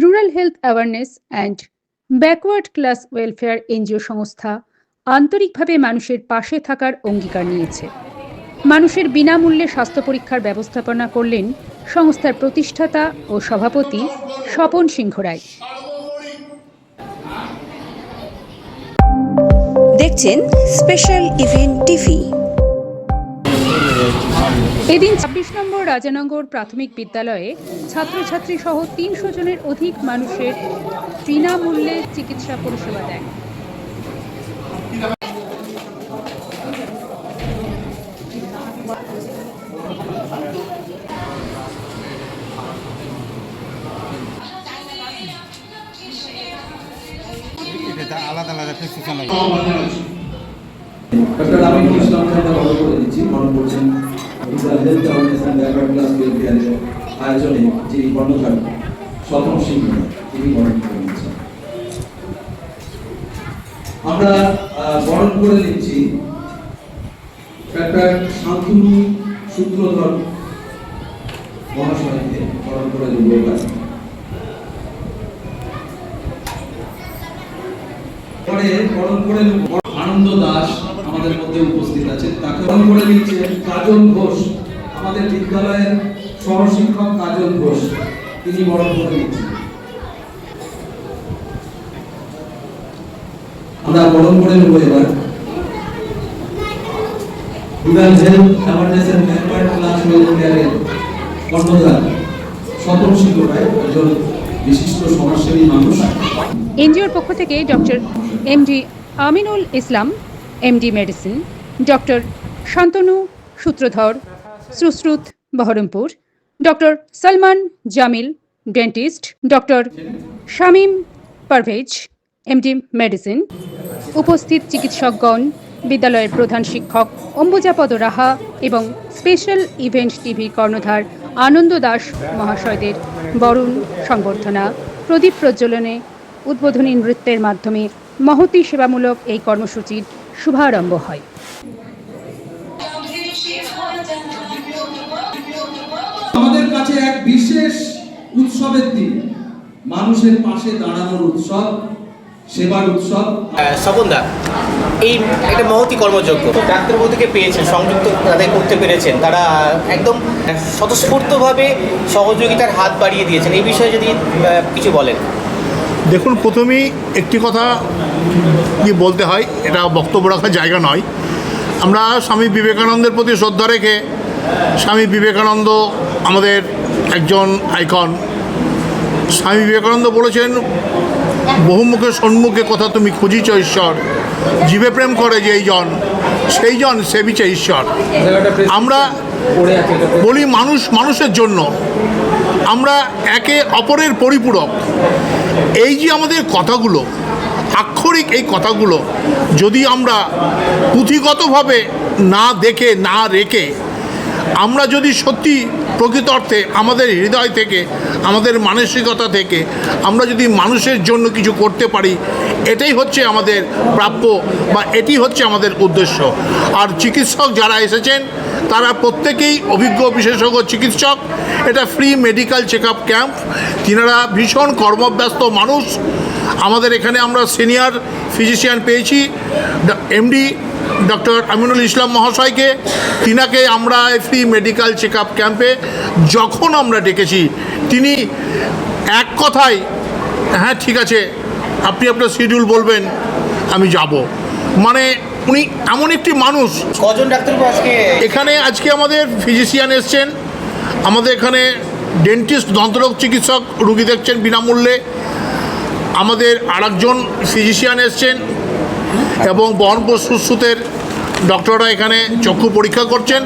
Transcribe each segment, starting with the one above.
Rural health awareness and backward class welfare NGO সংস্থা আন্তরিকভাবে মানুষের পাশে থাকার অঙ্গীকার নিয়েছে। মানুষের বিনামূল্যে স্বাস্থ্য পরীক্ষার ব্যবস্থাপনা করলেন সংস্থার প্রতিষ্ঠাতা ও সভাপতি স্বপন সিংহ রায়। দেখছেন স্পেশাল ইভেন্ট টিভি। এদিন ২৬ নম্বর রাজানগর প্রাথমিক বিদ্যালয়ে ছাত্রছাত্রী সহ ৩০০ জনের অধিক মানুষের বিনামূল্যে চিকিৎসা পরিষেবা দেন। আলাদা আলাদা প্রেসক্রিপশন লাগে। ডক্টর আমিনুল ইসলাম সাহেব বড় করে দিচ্ছি, মনে করছেন rural health awareness and backward class ওয়েলফেয়ারের আয়োজনে যিনি কর্ণধার স্বপন সিংহ তিনি বরণ করে নিচ্ছেন। আমরা বরণ করে নিচ্ছি ডক্টর শান্তনু সূত্রধর মহাশয়কে বরণ করে দেব। পরে বরণ করে আনন্দ দাস আমাদের মধ্যে উপস্থিত আছেন, তাকে বরণ করে নিচ্ছেন কাজল ঘোষ, আমাদের বিদ্যালয়ের সহশিক্ষক কাজল ঘোষ, তিনি বরণ করে নিচ্ছেন। আমরা বরণ করে নেব এবার rural health awareness and backward class ওয়েলফেয়ারের কর্ণধার স্বপন সিংহ রায়, একজন বিশিষ্ট সমাজসেবী মানুষ। এনজিওর পক্ষ থেকে doctor MD Aminul Islam, MD medicine, doctor Santanu Sutradhar, Sushruta, Berhampore, doctor Salman Jamil, dentist, doctor Shamim Parvez, MD medicine, উপস্থিত চিকিৎসকগণ, বিদ্যালয়ের প্রধান শিক্ষক অম্বুজাপদ রাহা এবং স্পেশাল ইভেন্ট টিভির কর্ণধার আনন্দ দাস মহাশয়দের বরণ সংবর্ধনা, প্রদীপ প্রজ্বলনে, উদ্বোধনী নৃত্যের মাধ্যমে মহতী সেবামূলক এই কর্মসূচির শুভারম্ভ হয়। আমাদের কাছে এক বিশেষ উৎসবের দিন, মানুষের পাশে দাঁড়ানোর উৎসব, সেবার উৎসব। স্বপনদা, এই একটা মহতী কর্মযোগ্য ডাক্তারবাবুকে পেয়েছেন, সংযুক্ত তাদের করতে পেরেছেন, তারা একদম স্বতঃস্ফূর্তভাবে সহযোগিতার হাত বাড়িয়ে দিয়েছেন। এই বিষয়ে যদি কিছু বলেন। দেখুন, প্রথমেই একটি কথা কি বলতে হয়, এটা বক্তব্য রাখার জায়গা নয়। আমরা স্বামী বিবেকানন্দের প্রতি শ্রদ্ধা রেখে, স্বামী বিবেকানন্দ আমাদের একজন আইকন। স্বামী বিবেকানন্দ বলেছেন, বহুমুখে সন্মুখে কথা তুমি খুঁজিছ ঈশ্বর, জীবে প্রেম করে যেই জন সেই জন সেবিছে ঈশ্বর। আমরা বলি মানুষ মানুষের জন্য, আমরা একে অপরের পরিপূরক। এই যে আমাদের কথাগুলো, আক্ষরিক এই কথাগুলো যদি আমরা পুঁথিগতভাবে না দেখে না রেখে, আমরা যদি সত্যি প্রকৃত অর্থে আমাদের হৃদয় থেকে, আমাদের মানসিকতা থেকে আমরা যদি মানুষের জন্য কিছু করতে পারি, এটাই হচ্ছে আমাদের প্রাপ্য বা এটি হচ্ছে আমাদের উদ্দেশ্য। আর চিকিৎসক যারা এসেছেন তারা প্রত্যেকেই অভিজ্ঞ বিশেষজ্ঞ চিকিৎসক। এটা free medical check up camp. তিনারা ভীষণ কর্মব্যস্ত মানুষ। আমাদের এখানে আমরা সিনিয়র ফিজিশিয়ান পেয়েছি এমডি ডক্টর আমিনুল ইসলাম মহাশয়কে। তিনাকে আমরা ফ্রি মেডিকেল চেক আপ ক্যাম্পে যখন আমরা ডেকেছি, তিনি এক কথায় হ্যাঁ ঠিক আছে, আপনি আপনার শিডিউল বলবেন, আমি যাব। মানে উনি এমন একটি মানুষ। কজন ডাক্তারবাবু আজকে এখানে? আজকে আমাদের ফিজিশিয়ান এসছেন, আমাদের এখানে ডেন্টিস্ট দন্তরোগ চিকিৎসক রুগী দেখছেন বিনামূল্যে, আমাদের আরেকজন ফিজিশিয়ান এসছেন এবং বহরমপুর সুশ্রুতের ডক্টররা এখানে চক্ষু পরীক্ষা করছেন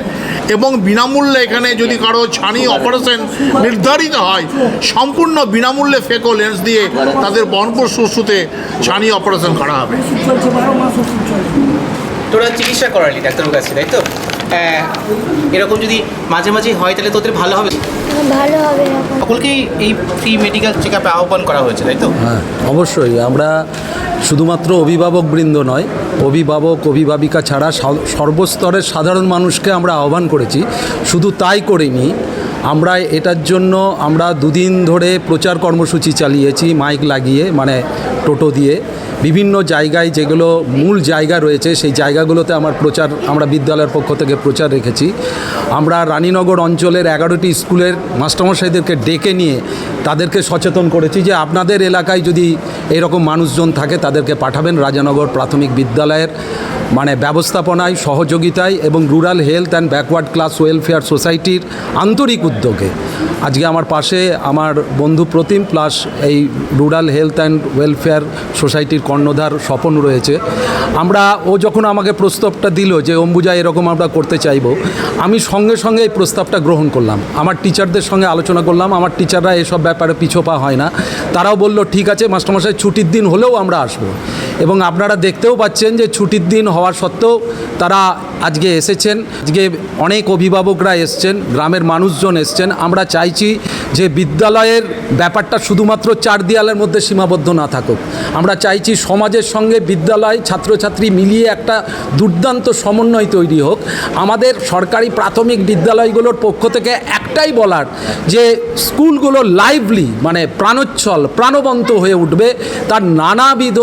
এবং বিনামূল্যে এখানে যদি কারো ছানি অপারেশন নির্ধারিত হয়, সম্পূর্ণ বিনামূল্যে ফেকো লেন্স দিয়ে তাদের বহরমপুর সুশ্রুতে ছানি অপারেশন করা হবে। তোরা চিকিৎসা করালি ডাক্তারবাবুর কাছে, তাই তো? এরকম যদি মাঝে মাঝে হয় তাহলে তোদের ভালো হবে। ভালো হবে। সকলকেই এই ফ্রি মেডিকেল চেক আপে আহ্বান করা হয়েছে, তাই তো? হ্যাঁ, অবশ্যই। আমরা শুধুমাত্র অভিভাবকবৃন্দ নয়, অভিভাবক অভিভাবিকা ছাড়া সর্বস্তরের সাধারণ মানুষকে আমরা আহ্বান করেছি। শুধু তাই করিনি, আমরা এটার জন্য আমরা দুদিন ধরে প্রচার কর্মসূচি চালিয়েছি মাইক লাগিয়ে, মানে টোটো দিয়ে বিভিন্ন জায়গায় যেগুলো মূল জায়গা রয়েছে সেই জায়গাগুলোতে আমরা বিদ্যালয়ের পক্ষ থেকে প্রচার রেখেছি। আমরা রানীনগর অঞ্চলের 11টি স্কুলের মাস্টারমশাইদেরকে ডেকে নিয়ে তাদেরকে সচেতন করেছি যে আপনাদের এলাকায় যদি এরকম মানুষজন থাকে তাদেরকে পাঠাবেন রাজানগর প্রাথমিক বিদ্যালয়ের মানে ব্যবস্থাপনায়, সহযোগিতায় এবং rural health and backward class welfare সোসাইটির আন্তরিক উদ্যোগে। আজকে আমার পাশে আমার বন্ধু প্রতিম প্লাস এই রুরাল হেলথ অ্যান্ড ওয়েলফেয়ার সোসাইটির কর্ণধার স্বপন রয়েছে। ও যখন আমাকে প্রস্তাবটা দিল যে অম্বুজা এরকম আমরা করতে চাইব, আমি সঙ্গে সঙ্গে এই প্রস্তাবটা গ্রহণ করলাম। আমার টিচারদের সঙ্গে আলোচনা করলাম, আমার টিচাররা এসব ব্যাপারে পিছোপা হয় না। তারাও বলল ঠিক আছে মাস্টারমশাই, ছুটির দিন হলেও আমরা আসব। এবং আপনারা দেখতেও পাচ্ছেন যে ছুটির দিন হওয়া সত্ত্বেও তারা আজকে এসেছেন। আজকে অনেক অভিভাবকরা এসছেন, গ্রামের মানুষজন এসছেন। আমরা চাইছি যে বিদ্যালয়ের ব্যাপারটা শুধুমাত্র 4 দেয়ালের মধ্যে সীমাবদ্ধ না থাকুক। আমরা চাইছি সমাজের সঙ্গে বিদ্যালয়, ছাত্রছাত্রী মিলিয়ে একটা দুর্দান্ত সমন্বয় তৈরি হোক। আমাদের সরকারি প্রাথমিক বিদ্যালয়গুলোর পক্ষ থেকে একটাই বলার যে স্কুলগুলো লাইভলি মানে প্রাণোচ্ছল, প্রাণবন্ত হয়ে উঠবে তার নানাবিধ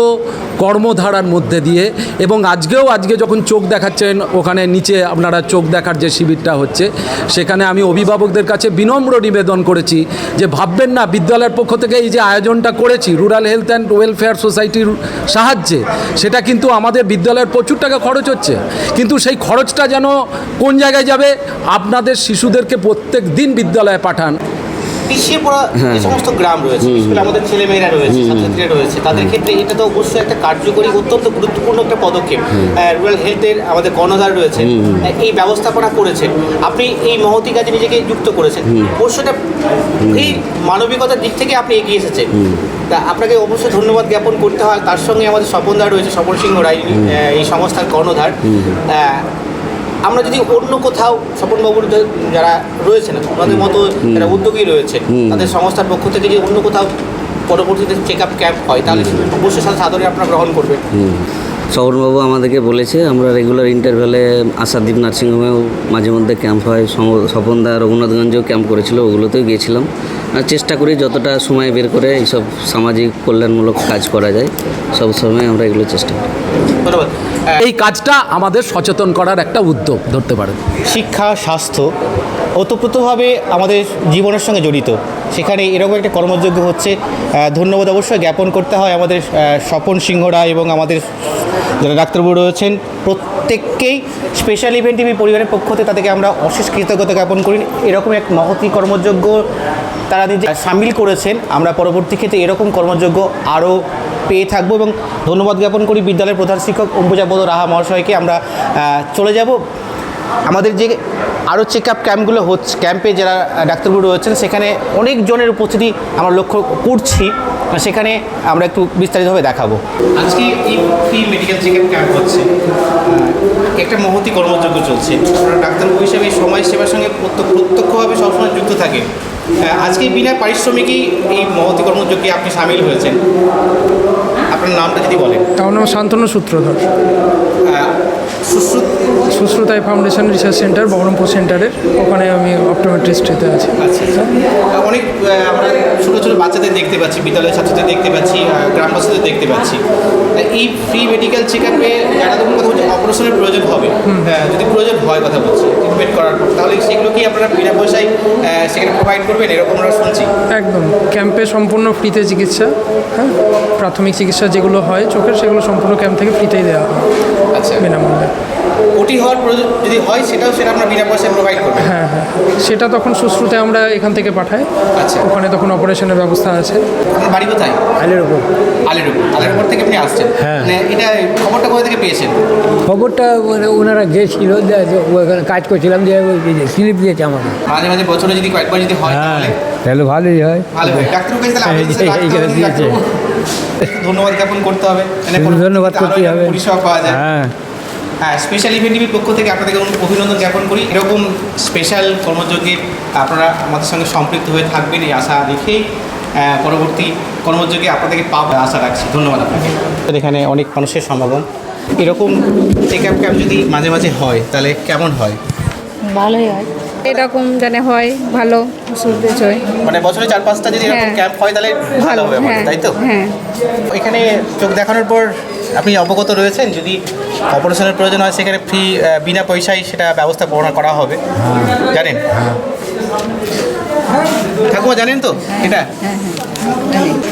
কর্মধারার মধ্যে দিয়ে। এবং আজকে যখন চোখ দেখাচ্ছেন ওখানে নিচে আপনারা চোখ দেখার যে শিবিরটা হচ্ছে, সেখানে আমি অভিভাবকদের কাছে বিনম্র নিবেদন করেছি যে ভাববেন না বিদ্যালয়ের পক্ষ থেকে এই যে আয়োজনটা করেছি রুরাল হেলথ অ্যান্ড ওয়েলফেয়ার সোসাইটির সাহায্যে, সেটা কিন্তু আমাদের বিদ্যালয়ের প্রচুর টাকা খরচ হচ্ছে, কিন্তু সেই খরচটা যেন কোন জায়গায় যাবে, আপনাদের শিশুদেরকে প্রত্যেক দিন বিদ্যালয়ে পাঠান। পিছিয়ে পড়া যে সমস্ত গ্রাম রয়েছে, স্কুলে আমাদের ছেলেমেয়েরা রয়েছে, ছাত্রছাত্রীরা রয়েছে, তাদের ক্ষেত্রে এটা তো অবশ্যই একটা কার্যকরী, অত্যন্ত গুরুত্বপূর্ণ একটা পদক্ষেপ। রুরাল হেলথের আমাদের কর্ণধার রয়েছে, এই ব্যবস্থাপনা করেছেন, আপনি এই মহতি কাজে নিজেকে যুক্ত করেছেন, অবশ্যই এই মানবিকতার দিক থেকে আপনি এগিয়ে এসেছেন। তা আপনাকে অবশ্যই ধন্যবাদ জ্ঞাপন করতে হয়। তার সঙ্গে আমাদের স্বপনদা রয়েছে, স্বপন সিংহ রায়, এই সংস্থার কর্ণধার। আমরা যদি অন্য কোথাও স্বপনবাবুর যারা রয়েছেন ওনাদের মতো যারা উদ্যোগী রয়েছেন তাদের সংস্থার পক্ষ থেকে যদি অন্য কোথাও পরবর্তীতে চেক আপ ক্যাম্প হয় তাহলে অবশ্যই সাথে সাদরে আপনারা গ্রহণ করবেন। স্বপনবাবু আমাদেরকে বলেছে, আমরা রেগুলার ইন্টারভ্যালে আশাদ্বীপ নার্সিংহোমেও মাঝে মধ্যে ক্যাম্প হয়, স্বপনদা রঘুনাথগঞ্জেও ক্যাম্প করেছিল, ওগুলোতেও গিয়েছিলাম। আর চেষ্টা করি যতটা সময় বের করে এইসব সামাজিক কল্যাণমূলক কাজ করা যায়, সব সময় আমরা এগুলো চেষ্টা করি। ধন্যবাদ। এই কাজটা আমাদের সচেতন করার একটা উদ্যোগ ধরতে পারেন। শিক্ষা, স্বাস্থ্য ওতপ্রোতভাবে আমাদের জীবনের সঙ্গে জড়িত, সেখানে এরকম একটা কর্মযজ্ঞ হচ্ছে। ধন্যবাদ অবশ্যই জ্ঞাপন করতে হয় আমাদের স্বপন সিংহ রায় এবং আমাদের যারা ডাক্তারবাবু রয়েছেন প্রত্যেককেই। স্পেশাল ইভেন্ট টিভি পরিবারের পক্ষ থেকে তাদেরকে আমরা অশেষ কৃতজ্ঞতা জ্ঞাপন করি। এরকম এক মহতি কর্মযজ্ঞ তারা নিজে সামিল করেছেন। আমরা পরবর্তী ক্ষেত্রে এরকম কর্মযজ্ঞ আরও পেয়ে থাকবো এবং ধন্যবাদ জ্ঞাপন করি বিদ্যালয়ের প্রধান শিক্ষক অম্বুজাবোধ রাহা মহাশয়কে। আমরা চলে যাব আমাদের যে আরও চেক আপ ক্যাম্পগুলো হচ্ছে, ক্যাম্পে যারা ডাক্তারবাবু রয়েছেন সেখানে অনেক জনের উপস্থিতি আমরা লক্ষ্য করছি, সেখানে আমরা একটু বিস্তারিতভাবে দেখাবো। আজকে এই free medical check up camp হচ্ছে, একটা মহতি কর্মযজ্ঞ চলছে। আপনারা ডাক্তারবাবু হিসেবে সমাজ সেবার সঙ্গে প্রত্যক্ষভাবে সবসময় যুক্ত থাকে। আজকে বিনা পারিশ্রমিকই এই মহতি কর্মযজ্ঞে আপনি সামিল হয়েছেন। আপনার নামটা যদি বলেন। আমার নাম শান্তনু সূত্রধর, সুশ্রুতাই ফাউন্ডেশন রিসার্চ সেন্টার বহরমপুর সেন্টারের ওখানে আমি অপটোমেট্রিস্টতে আছি। আচ্ছা, অনেক আমরা ছোটো ছোটো বাচ্চাদের দেখতে পাচ্ছি, বিদ্যালয়ের ছাত্রদের দেখতে পাচ্ছি, গ্রামবাসীদের দেখতে পাচ্ছি। এই ফ্রি মেডিকেল চেক আপে যারা তখন কথা বলছে অপারেশনের প্রয়োজন হবে, যদি প্রয়োজন হয় কথা বলছি ট্রিটমেন্ট করার, তাহলে সেগুলো কি আপনারা বিনা পয়সায় সেখানে প্রোভাইড করবেন এরকম আমরা শুনছি? একদম ক্যাম্পে সম্পূর্ণ ফ্রিতে চিকিৎসা, হ্যাঁ, প্রাথমিক চিকিৎসা যেগুলো হয় চোখের সেগুলো সম্পূর্ণ ক্যাম্প থেকে ফ্রিতেই দেওয়া হয়। আচ্ছা, বিনামূল্যে। ওটি হওয়ার প্রয়োজন যদি হয় সেটা আমরা বিনা পয়সায় প্রোভাইড করবেন? হ্যাঁ, সেটা তখন সুশ্রুতে আমরা এখান থেকে পাঠাই। আচ্ছা, ওখানে তখন অপারেশনের ব্যবস্থা আছে। আপনার বাড়ি কোথায়? আলের উপর থেকে আপনি আসছেন? হ্যাঁ। মানে এটা খবরটা কোথা থেকে পেয়েছেন? খবরটা ওনারা গিয়েছিল, ওখানে কাজ করছিলাম, যে স্লিপ দিয়েছে আমাকে। মাঝে মাঝে বছরে যদি কয়েকবার যদি হয় তাহলে ভালোই হয়। ভালো হয়। ডাক্তারবাবু দিয়েছে, ধন্যবাদ জ্ঞাপন করতে হবে, ধন্যবাদ করতে হবে, পরিষেবা পাওয়া যায়। হ্যাঁ, স্পেশাল ইভেন্ট টিভির পক্ষ থেকে আপনাদেরকে অভিনন্দন জ্ঞাপন করি। এরকম স্পেশাল কর্মযজ্ঞে আপনারা আমাদের সঙ্গে সম্পৃক্ত হয়ে থাকবেন এই আশা রেখেই পরবর্তী কর্মযজ্ঞে আপনাদেরকে পাওয়ার আশা রাখছি। ধন্যবাদ আপনাকে। এখানে অনেক মানুষের সমাগম। এরকম চেক আপ ক্যাম্প যদি মাঝে মাঝে হয় তাহলে কেমন হয়? ভালোই হয়। এরকম জানে হয় ভালো ওষুধের হয়। মানে বছরে 4-5টা যদি এরকম হ্যাঁ। ক্যাম্প হয় তাহলে ভালো হবে আমাদের, হ্যাঁ তাই তো? হ্যাঁ। এখানে চোখ দেখানোর পর আপনি অবগত রয়েছেন যদি অপারেশনের প্রয়োজন হয় সেখানে ফ্রি বিনা পয়সায় সেটা ব্যবস্থা করা হবে, জানেন? ঠাকুমা জানেন তো এটা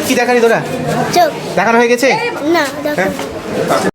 কি দেখালি তোরা? চোখ দেখানো হয়ে গেছে? না হ্যাঁ